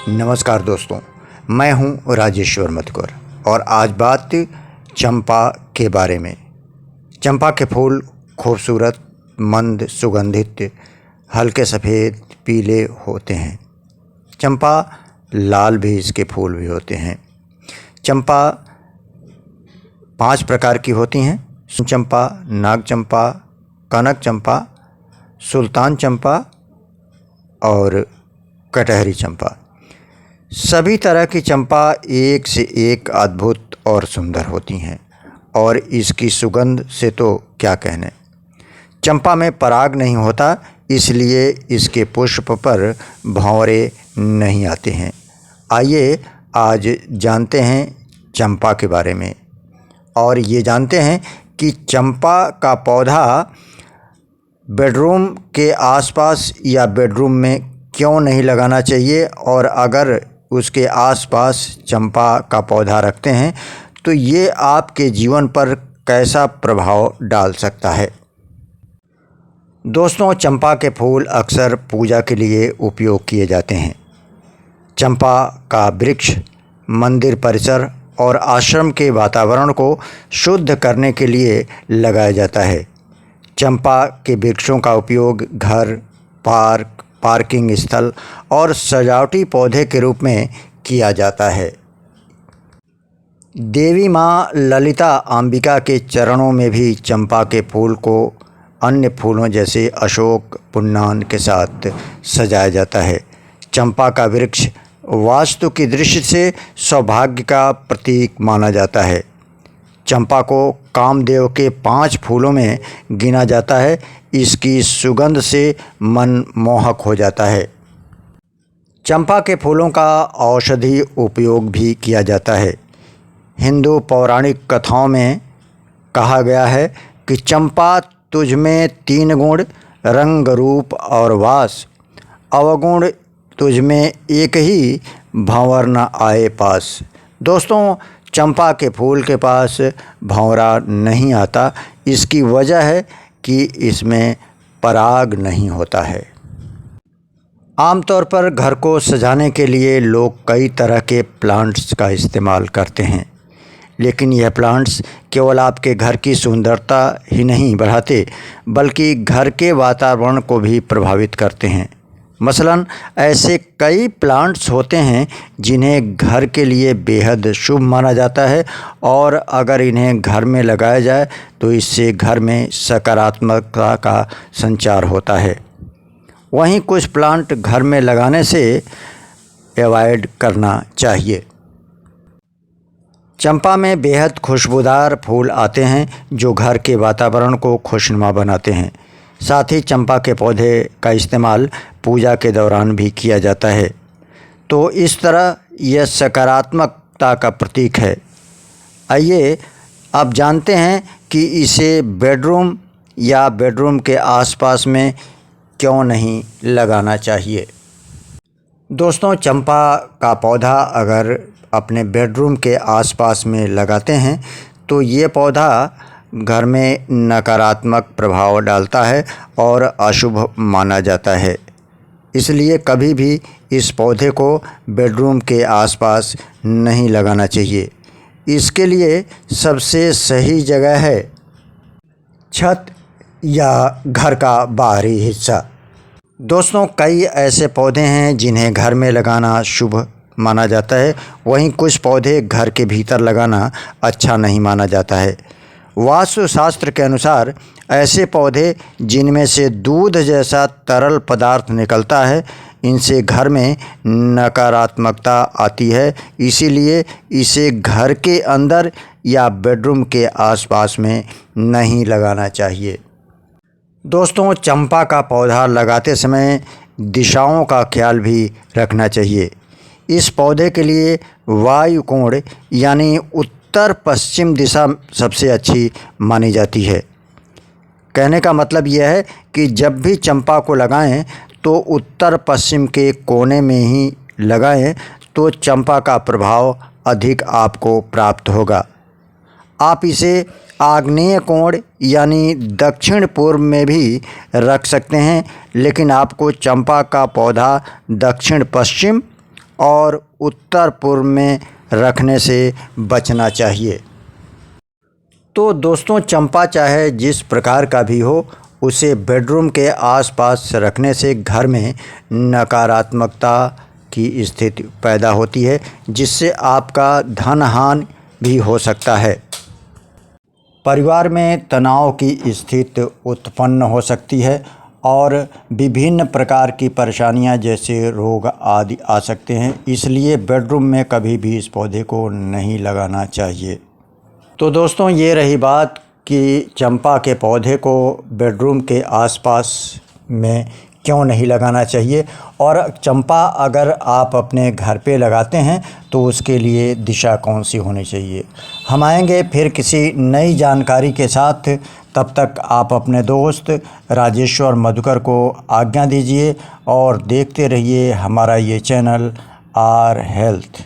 नमस्कार दोस्तों, मैं हूं राजेश्वर मधुकर और आज बात चंपा के बारे में। चंपा के फूल खूबसूरत, मंद, सुगंधित, हल्के सफ़ेद पीले होते हैं। चंपा लाल भी इसके फूल भी होते हैं। चंपा 5 प्रकार की होती हैं: चंपा, नाग चंपा, कनक चंपा, सुल्तान चंपा और कटहरी चंपा। सभी तरह की चंपा एक से एक अद्भुत और सुंदर होती हैं और इसकी सुगंध से तो क्या कहने। चंपा में पराग नहीं होता, इसलिए इसके पुष्प पर भंवरे नहीं आते हैं। आइए आज जानते हैं चंपा के बारे में और ये जानते हैं कि चंपा का पौधा बेडरूम के आसपास या बेडरूम में क्यों नहीं लगाना चाहिए, और अगर उसके आसपास चंपा का पौधा रखते हैं तो ये आपके जीवन पर कैसा प्रभाव डाल सकता है। दोस्तों, चंपा के फूल अक्सर पूजा के लिए उपयोग किए जाते हैं। चंपा का वृक्ष मंदिर परिसर और आश्रम के वातावरण को शुद्ध करने के लिए लगाया जाता है। चंपा के वृक्षों का उपयोग घर, पार्क, पार्किंग स्थल और सजावटी पौधे के रूप में किया जाता है। देवी माँ ललिता अंबिका के चरणों में भी चंपा के फूल को अन्य फूलों जैसे अशोक, पुन्नान के साथ सजाया जाता है। चंपा का वृक्ष वास्तु की दृष्टि से सौभाग्य का प्रतीक माना जाता है। चंपा को कामदेव के 5 फूलों में गिना जाता है। इसकी सुगंध से मन मोहक हो जाता है। चंपा के फूलों का औषधि उपयोग भी किया जाता है। हिंदू पौराणिक कथाओं में कहा गया है कि चंपा तुझ में 3 गुण, रंग, रूप और वास, अवगुण तुझ में एक ही, भंवर न आए पास। दोस्तों, चंपा के फूल के पास भंवरा नहीं आता। इसकी वजह है कि इसमें पराग नहीं होता है। आमतौर पर घर को सजाने के लिए लोग कई तरह के प्लांट्स का इस्तेमाल करते हैं, लेकिन यह प्लांट्स केवल आपके घर की सुंदरता ही नहीं बढ़ाते बल्कि घर के वातावरण को भी प्रभावित करते हैं। मसलन ऐसे कई प्लांट्स होते हैं जिन्हें घर के लिए बेहद शुभ माना जाता है और अगर इन्हें घर में लगाया जाए तो इससे घर में सकारात्मकता का संचार होता है। वहीं कुछ प्लांट घर में लगाने से अवॉइड करना चाहिए। चंपा में बेहद खुशबूदार फूल आते हैं जो घर के वातावरण को खुशनुमा बनाते हैं। साथ ही चंपा के पौधे का इस्तेमाल पूजा के दौरान भी किया जाता है, तो इस तरह यह सकारात्मकता का प्रतीक है। आइए अब जानते हैं कि इसे बेडरूम या बेडरूम के आसपास में क्यों नहीं लगाना चाहिए। दोस्तों, चंपा का पौधा अगर अपने बेडरूम के आसपास में लगाते हैं तो ये पौधा घर में नकारात्मक प्रभाव डालता है और अशुभ माना जाता है। इसलिए कभी भी इस पौधे को बेडरूम के आसपास नहीं लगाना चाहिए। इसके लिए सबसे सही जगह है छत या घर का बाहरी हिस्सा। दोस्तों, कई ऐसे पौधे हैं जिन्हें घर में लगाना शुभ माना जाता है, वहीं कुछ पौधे घर के भीतर लगाना अच्छा नहीं माना जाता है। वास्तुशास्त्र के अनुसार ऐसे पौधे जिनमें से दूध जैसा तरल पदार्थ निकलता है, इनसे घर में नकारात्मकता आती है। इसीलिए इसे घर के अंदर या बेडरूम के आसपास में नहीं लगाना चाहिए। दोस्तों, चंपा का पौधा लगाते समय दिशाओं का ख्याल भी रखना चाहिए। इस पौधे के लिए वायु कोण यानी उत्तर पश्चिम दिशा सबसे अच्छी मानी जाती है। कहने का मतलब यह है कि जब भी चंपा को लगाएं तो उत्तर पश्चिम के कोने में ही लगाएं, तो चंपा का प्रभाव अधिक आपको प्राप्त होगा। आप इसे आग्नेय कोण यानी दक्षिण पूर्व में भी रख सकते हैं, लेकिन आपको चंपा का पौधा दक्षिण पश्चिम और उत्तर पूर्व में रखने से बचना चाहिए। तो दोस्तों, चंपा चाहे जिस प्रकार का भी हो, उसे बेडरूम के आसपास रखने से घर में नकारात्मकता की स्थिति पैदा होती है, जिससे आपका धन हानि भी हो सकता है। परिवार में तनाव की स्थिति उत्पन्न हो सकती है और विभिन्न प्रकार की परेशानियां जैसे रोग आदि आ सकते हैं। इसलिए बेडरूम में कभी भी इस पौधे को नहीं लगाना चाहिए। तो दोस्तों, ये रही बात कि चंपा के पौधे को बेडरूम के आसपास में क्यों नहीं लगाना चाहिए, और चंपा अगर आप अपने घर पे लगाते हैं तो उसके लिए दिशा कौन सी होनी चाहिए। हम आएंगे फिर किसी नई जानकारी के साथ। तब तक आप अपने दोस्त राजेश्वर मधुकर को आज्ञा दीजिए और देखते रहिए हमारा ये चैनल आर हेल्थ।